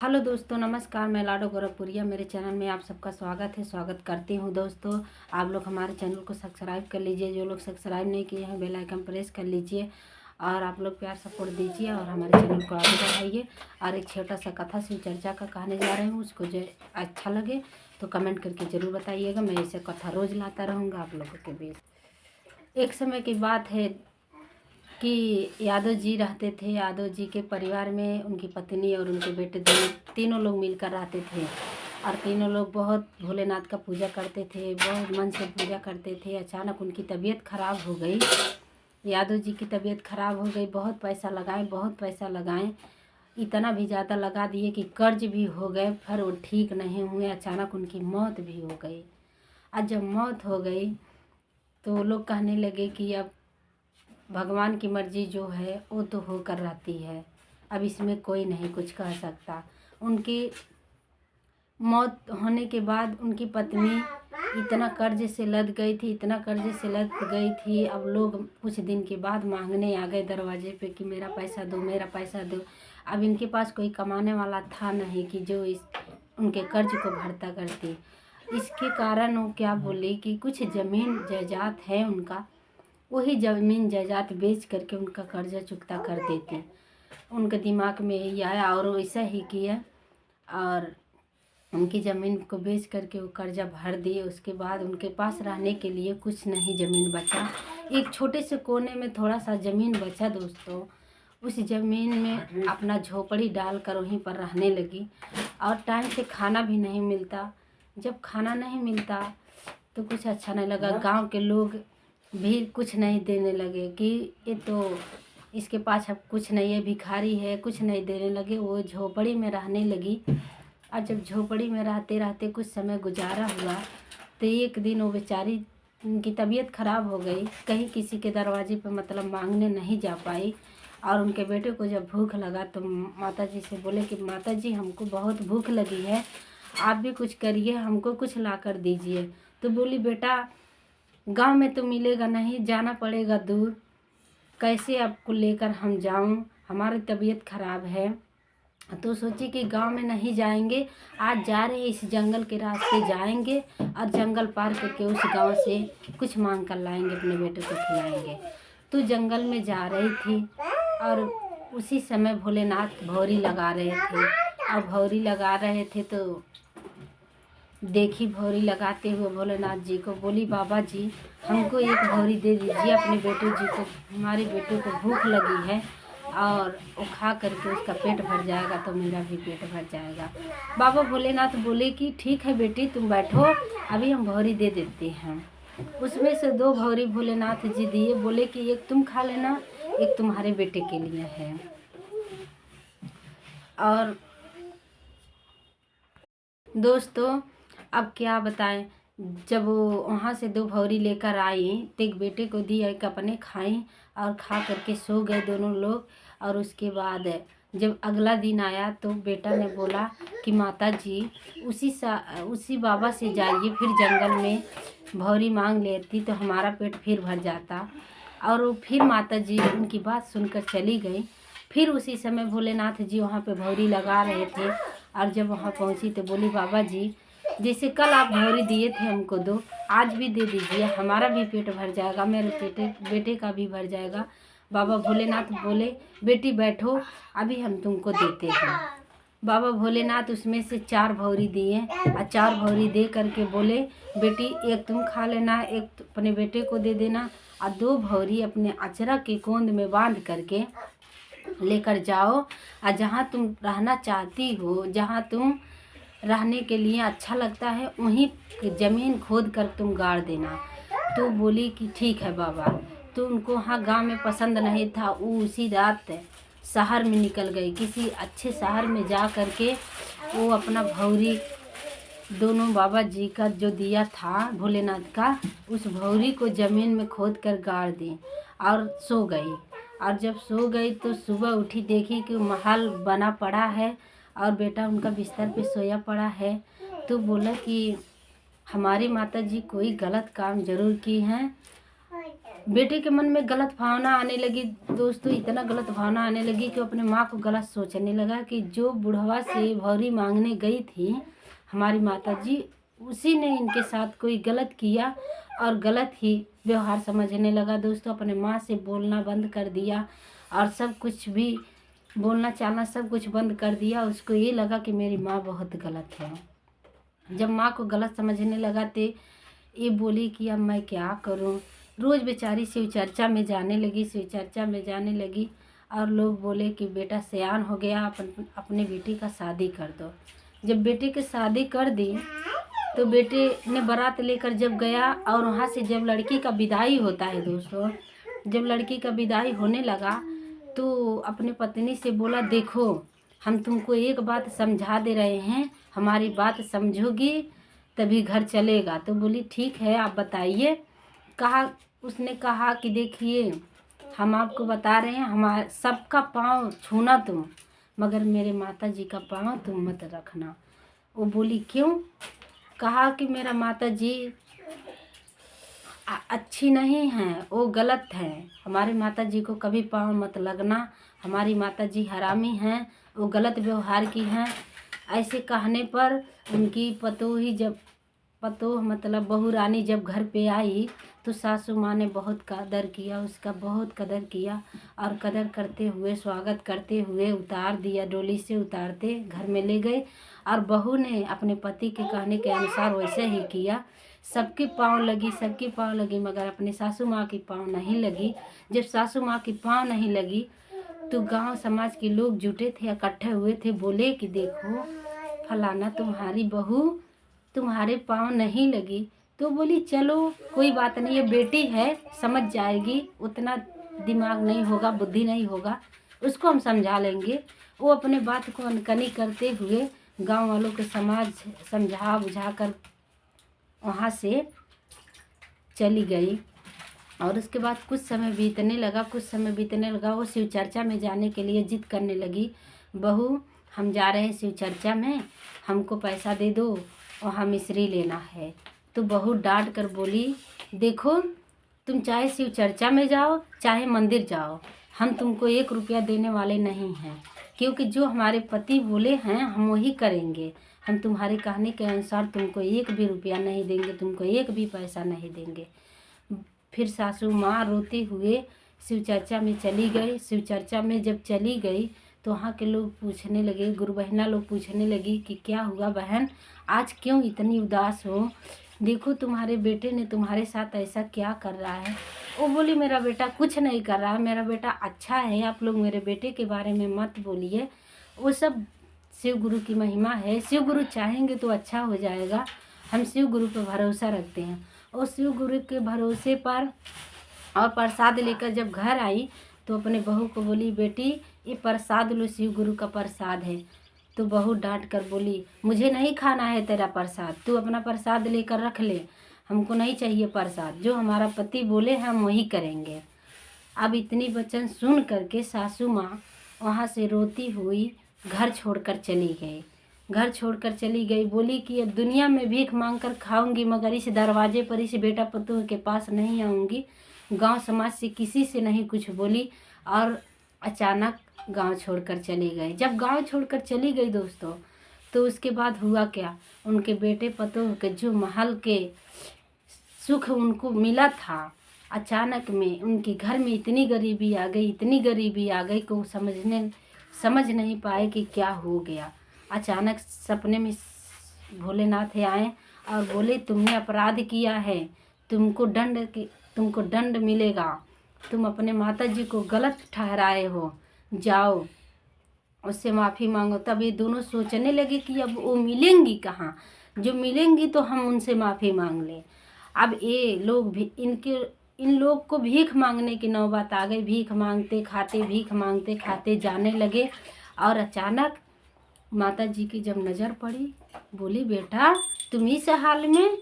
Hello दोस्तों, नमस्कार। मैं लाडो गोरखपुरिया, मेरे चैनल में आप सबका स्वागत करती हूं। दोस्तों, आप लोग हमारे चैनल को सब्सक्राइब कर लीजिए। जो लोग सब्सक्राइब नहीं किए हैं, बेल आइकन प्रेस कर लीजिए और आप लोग प्यार सपोर्ट दीजिए और हमारे चैनल को आगे बढ़ाइए। और एक छोटा सा कथा शिव चर्चा का कहने जा रही हूँ, उसको जो अच्छा लगे तो कमेंट करके ज़रूर बताइएगा। मैं ऐसे कथा रोज़ लाता रहूँगा आप लोगों के बीच। एक समय की बात है कि यादव जी रहते थे। यादव जी के परिवार में उनकी पत्नी और उनके बेटे तीनों लोग मिलकर रहते थे और तीनों लोग बहुत भोलेनाथ का पूजा करते थे, बहुत मन से पूजा करते थे। अचानक उनकी तबीयत खराब हो गई। यादव जी की तबीयत खराब हो गई। बहुत पैसा लगाएं, इतना भी ज़्यादा लगा दिए कि कर्ज भी हो गए, फिर वो ठीक नहीं हुए। अचानक उनकी मौत भी हो गई। और जब मौत हो गई तो लोग कहने लगे कि अब भगवान की मर्जी जो है वो तो होकर रहती है, अब इसमें कोई नहीं कुछ कह सकता। उनकी मौत होने के बाद उनकी पत्नी इतना कर्ज से लद गई थी। अब लोग कुछ दिन के बाद मांगने आ गए दरवाजे पे कि मेरा पैसा दो। अब इनके पास कोई कमाने वाला था नहीं कि जो उनके कर्ज को भरता करती। इसके कारण वो क्या बोली कि कुछ ज़मीन जायदाद है उनका, वही ज़मीन जायदाद बेच करके उनका कर्जा चुकता कर देती। उनके दिमाग में यही आया और वैसा ही किया और उनकी ज़मीन को बेच करके वो कर्जा भर दिए। उसके बाद उनके पास रहने के लिए कुछ नहीं ज़मीन बचा। एक छोटे से कोने में थोड़ा सा ज़मीन बचा दोस्तों। उस ज़मीन में अपना झोपड़ी डालकर वहीं पर रहने लगी और टाइम से खाना भी नहीं मिलता। जब खाना नहीं मिलता तो कुछ अच्छा नहीं लगा। गांव के लोग भी कुछ नहीं देने लगे कि ये तो इसके पास अब कुछ नहीं है, भिखारी है, कुछ नहीं देने लगे। वो झोपड़ी में रहने लगी और जब झोपड़ी में रहते रहते कुछ समय गुजारा हुआ तो एक दिन वो बेचारी उनकी तबीयत खराब हो गई। कहीं किसी के दरवाजे पर मतलब मांगने नहीं जा पाई और उनके बेटे को जब भूख लगा तो माता जी से बोले कि माता जी हमको बहुत भूख लगी है, आप भी कुछ करिए, हमको कुछ ला कर दीजिए। तो बोली बेटा गांव में तो मिलेगा नहीं, जाना पड़ेगा दूर, कैसे आपको लेकर हम जाऊं, हमारी तबीयत खराब है। तो सोची कि गांव में नहीं जाएंगे, आज जा रहे इस जंगल के रास्ते जाएंगे और जंगल पार करके उस गांव से कुछ मांग कर लाएंगे, अपने बेटे को खिलाएंगे। तो जंगल में जा रही थी और उसी समय भोलेनाथ भौरी लगा रहे थे और भौरी लगा रहे थे तो देखी भौरी लगाते हुए भोलेनाथ जी को, बोली बाबा जी हमको एक भौरी दे दीजिए, अपने बेटे जी को, हमारे बेटे को भूख लगी है और वो खा करके उसका पेट भर जाएगा तो मेरा भी पेट भर जाएगा। बाबा भोलेनाथ बोले कि ठीक है बेटी तुम बैठो, अभी हम भौरी दे देते हैं। उसमें से 2 भौरी भोलेनाथ जी दिए, बोले कि एक तुम खा लेना, एक तुम्हारे बेटे के लिए है। और दोस्तों अब क्या बताएं, जब वो वहाँ से 2 भौरी लेकर आई तो एक बेटे को दी, एक अपने खाई और खा करके सो गए दोनों लोग। और उसके बाद जब अगला दिन आया तो बेटा ने बोला कि माता जी उसी बाबा से जाइए, फिर जंगल में भौरी मांग लेती तो हमारा पेट फिर भर जाता। और वो फिर माता जी उनकी बात सुनकर चली गई। फिर उसी समय भोलेनाथ जी वहाँ पे भौरी लगा रहे थे और जब वहाँ पहुँची तो बोली बाबा जी जैसे कल आप भौरी दिए थे हमको 2, आज भी दे दीजिए, हमारा भी पेट भर जाएगा, मेरे बेटे का भी भर जाएगा। बाबा भोलेनाथ बोले बेटी बैठो, अभी हम तुमको देते हैं। बाबा भोलेनाथ उसमें से 4 भौरी दिए और 4 भौरी दे करके बोले बेटी एक तुम खा लेना, एक अपने बेटे को दे देना और 2 भौरी अपने अचरा के गोंद में बांध करके लेकर जाओ और जहाँ तुम रहना चाहती हो, जहाँ तुम रहने के लिए अच्छा लगता है, वहीं ज़मीन खोद कर तुम गाड़ देना। तो बोली कि ठीक है बाबा। तो उनको वहाँ गांव में पसंद नहीं था, वो उसी रात शहर में निकल गई। किसी अच्छे शहर में जा कर के वो अपना भौरी दोनों बाबा जी का जो दिया था भोलेनाथ का, उस भौरी को ज़मीन में खोद कर गाड़ दी और सो गई। और जब सो गई तो सुबह उठी, देखी कि महल बना पड़ा है और बेटा उनका बिस्तर पे सोया पड़ा है। तो बोला कि हमारी माता जी कोई गलत काम जरूर की हैं, बेटे के मन में गलत भावना आने लगी दोस्तों, इतना गलत भावना आने लगी कि अपने माँ को गलत सोचने लगा कि जो बुढ़वा से भौरी मांगने गई थी हमारी माता जी, उसी ने इनके साथ कोई गलत किया और गलत ही व्यवहार समझने लगा दोस्तों। अपने माँ से बोलना बंद कर दिया और सब कुछ भी बोलना चालना सब कुछ बंद कर दिया। उसको ये लगा कि मेरी माँ बहुत गलत है। जब माँ को गलत समझने लगा तो ये बोली कि अब मैं क्या करूँ। रोज़ बेचारी शिव चर्चा में जाने लगी, शिव चर्चा में जाने लगी और लोग बोले कि बेटा सयान हो गया, अपने बेटी का शादी कर दो। जब बेटे की शादी कर दी तो बेटे ने बारात लेकर जब गया और वहाँ से जब लड़की का विदाई होता है दोस्तों, जब लड़की का विदाई होने लगा तो अपने पत्नी से बोला, देखो हम तुमको एक बात समझा दे रहे हैं, हमारी बात समझोगी तभी घर चलेगा। तो बोली ठीक है आप बताइए। उसने कहा कि देखिए हम आपको बता रहे हैं, हमारे सबका पाँव छूना तुम, मगर मेरे माता जी का पाँव तुम मत रखना। वो बोली क्यों? कहा कि मेरा माता जी अच्छी नहीं हैं, वो गलत हैं, हमारी माता जी को कभी पाँव मत लगना, हमारी माता जी हरामी हैं, वो गलत व्यवहार की हैं। ऐसे कहने पर उनकी पतोह मतलब बहू रानी जब घर पे आई तो सासू माँ ने बहुत कदर किया, उसका बहुत कदर किया और कदर करते हुए स्वागत करते हुए उतार दिया, डोली से उतारते घर में ले गए और बहू ने अपने पति के कहने के अनुसार वैसे ही किया। सबके पाँव लगी मगर अपने सासू माँ की पाँव नहीं लगी। जब सासू माँ की पाँव नहीं लगी तो गांव समाज के लोग जुटे थे, इकट्ठे हुए थे, बोले कि देखो फलाना तुम्हारी बहू तुम्हारे पाँव नहीं लगी। तो बोली चलो कोई बात नहीं, ये बेटी है समझ जाएगी, उतना दिमाग नहीं होगा, बुद्धि नहीं होगा, उसको हम समझा लेंगे। वो अपने बात को अनकनी करते हुए गांव वालों को समाज समझा बुझा कर वहाँ से चली गई। और उसके बाद कुछ समय बीतने लगा, वो शिव चर्चा में जाने के लिए जिद करने लगी, बहू हम जा रहे हैं शिव चर्चा में, हमको पैसा दे दो, वहाँ मिश्री लेना है। तो बहू डांट कर बोली, देखो तुम चाहे शिव चर्चा में जाओ चाहे मंदिर जाओ, हम तुमको 1 रुपया देने वाले नहीं हैं, क्योंकि जो हमारे पति बोले हैं हम वही करेंगे। हम तुम्हारे कहने के अनुसार तुमको 1 भी रुपया नहीं देंगे, तुमको 1 भी पैसा नहीं देंगे। फिर सासू माँ रोते हुए शिव चर्चा में चली गई। शिव चर्चा में जब चली गई तो वहाँ के लोग पूछने लगे, गुरु बहना लोग पूछने लगी कि क्या हुआ बहन, आज क्यों इतनी उदास हो, देखो तुम्हारे बेटे ने तुम्हारे साथ ऐसा क्या कर रहा है। वो बोली मेरा बेटा कुछ नहीं कर रहा है, मेरा बेटा अच्छा है, आप लोग मेरे बेटे के बारे में मत बोलिए, वो सब शिव गुरु की महिमा है, शिव गुरु चाहेंगे तो अच्छा हो जाएगा, हम शिव गुरु पर भरोसा रखते हैं। और शिव गुरु के भरोसे पर और प्रसाद लेकर जब घर आई तो अपने बहू को बोली, बेटी ये प्रसाद लो, शिव गुरु का प्रसाद है। तो बहू डांट कर बोली, मुझे नहीं खाना है तेरा प्रसाद, तू अपना प्रसाद लेकर रख ले, हमको नहीं चाहिए प्रसाद, जो हमारा पति बोले हम वही करेंगे। अब इतनी वचन सुन करके सासू माँ वहाँ से रोती हुई घर छोड़कर चली गई। बोली कि अब दुनिया में भीख मांग कर खाऊंगी मगर इस दरवाजे पर इस बेटा पतोह के पास नहीं आऊँगी। गांव समाज से किसी से नहीं कुछ बोली और अचानक गांव छोड़कर चली गई। जब गांव छोड़कर चली गई दोस्तों तो उसके बाद हुआ क्या, उनके बेटे पतोह के जो महल के सुख उनको मिला था, अचानक में उनके घर में इतनी गरीबी आ गई कि वो समझ नहीं पाए कि क्या हो गया। अचानक सपने में भोलेनाथ आए और बोले, तुमने अपराध किया है, तुमको दंड मिलेगा, तुम अपने माता जी को गलत ठहराए हो, जाओ उससे माफ़ी मांगो। तब ये दोनों सोचने लगे कि अब वो मिलेंगी कहाँ, जो मिलेंगी तो हम उनसे माफ़ी मांग लें। अब ये लोग भी इन लोग को भीख मांगने की नौबत आ गई। भीख मांगते खाते जाने लगे और अचानक माता जी की जब नज़र पड़ी, बोली बेटा तुम इस हाल में?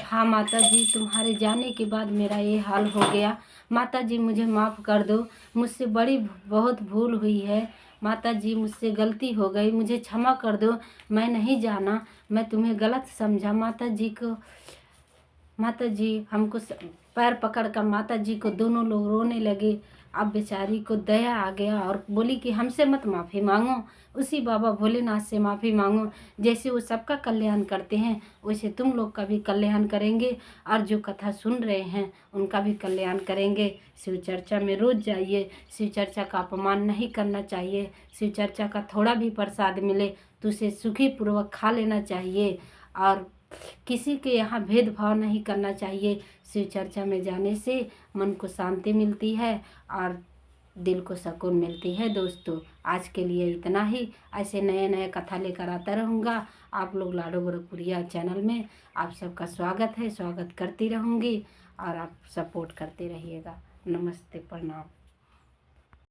हाँ माता जी, तुम्हारे जाने के बाद मेरा ये हाल हो गया, माता जी मुझे माफ़ कर दो, मुझसे बहुत भूल हुई है, माता जी मुझसे गलती हो गई, मुझे क्षमा कर दो, मैं नहीं जाना, मैं तुम्हें गलत समझा, माता जी हमको पैर पकड़कर माता जी को दोनों लोग रोने लगे। अब बेचारी को दया आ गया और बोली कि हमसे मत माफ़ी मांगो, उसी बाबा भोलेनाथ से माफ़ी मांगो। जैसे वो सबका कल्याण करते हैं वैसे तुम लोग का भी कल्याण करेंगे और जो कथा सुन रहे हैं उनका भी कल्याण करेंगे। शिव चर्चा में रोज़ जाइए, शिव चर्चा का अपमान नहीं करना चाहिए। शिव चर्चा का थोड़ा भी प्रसाद मिले तो उसे सुखी पूर्वक खा लेना चाहिए और किसी के यहाँ भेदभाव नहीं करना चाहिए। शिव चर्चा में जाने से मन को शांति मिलती है और दिल को सुकून मिलती है। दोस्तों आज के लिए इतना ही। ऐसे नए नए कथा लेकर आता रहूँगा आप लोग लाडो गोरखपुरिया चैनल में। आप सबका स्वागत है, स्वागत करती रहूँगी और आप सपोर्ट करते रहिएगा। नमस्ते, प्रणाम।